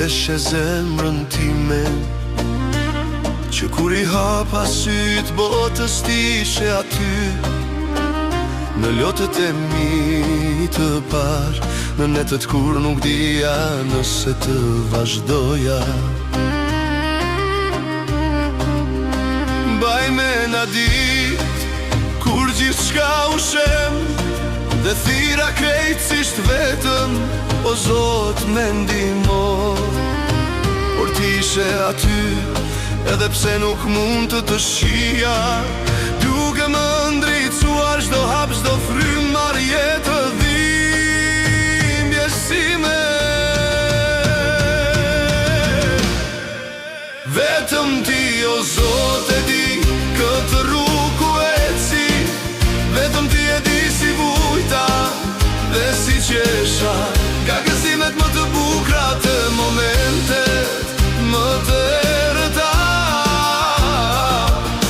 eshe zemrën time, që kur i hapa syt botës t'ishe aty. Në lotët e mi të par, në netët kur nuk dija nëse të vazhdoja. Baj me na dit, kur gjithë shka u shem, dhe thira krejtësisht vetëm, o Zot me ndihmo. Por t'ishe aty, edhe pse nuk mund të shija, duke më ndricuar çdo hap, çdo frymar jetë dhimbje si me. Vetëm ti o Zot e di këtë rrugë ku eci, vetëm ti e di si vujta dhe si qesha, ka gëzimet më të bukra të momentet më të erëta.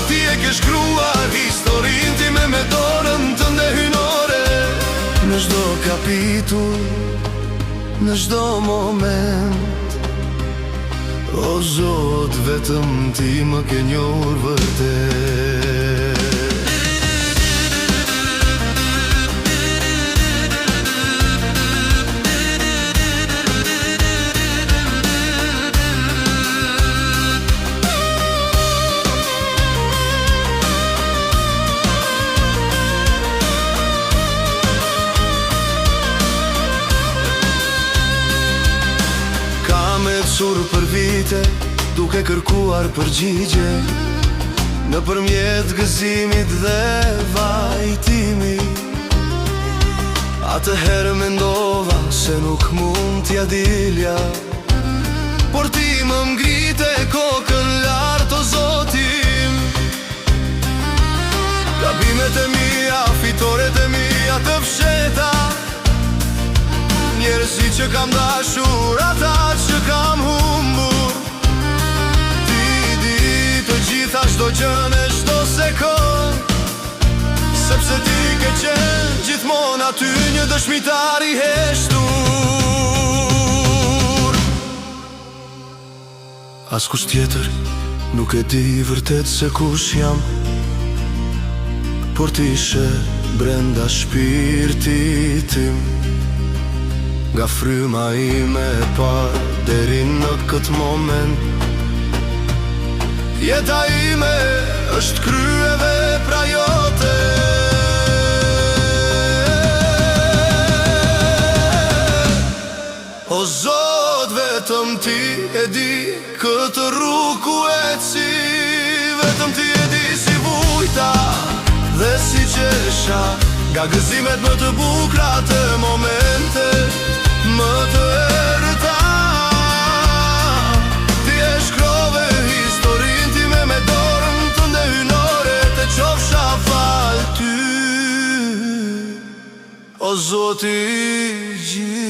Ti e ke shkruar historinë time me dorën tënde hynore, në çdo kapitull, në çdo moment. O Zot, vetëm ti më ke njohur vërtet. Sur për vite, duke kërkuar përgjigje, nëpërmjet gëzimit dhe vajtimi. Atëherë mendova se nuk mund t'ja dilja, por ti më ngrite kokën lart, o Zotim. Gabimet e mia, fitoret e mia të fsheta, njerëzit që kam dashur, ata që kam humbur. Ti di të gjitha, çdo gjën e çdo sekond, sepse ti ke qenë gjithmonë aty, një dëshmitar i heshtur. Askush tjetër nuk e di vërtet se kush jam, por ti ishe brenda shpirtit tim. Nga fryma ime e par deri në këtë moment, jeta ime është krye vepra jote. O Zot, vetëm ti e di këtë rrugë ku eci, vetëm ti e di si vujta dhe si qesha, nga gëzimet më të bukra të momentet më të erëta. Ti e shkrove historinë time me dorën tënde hynore, te qofsha fal ty, o Zoti i gjithë.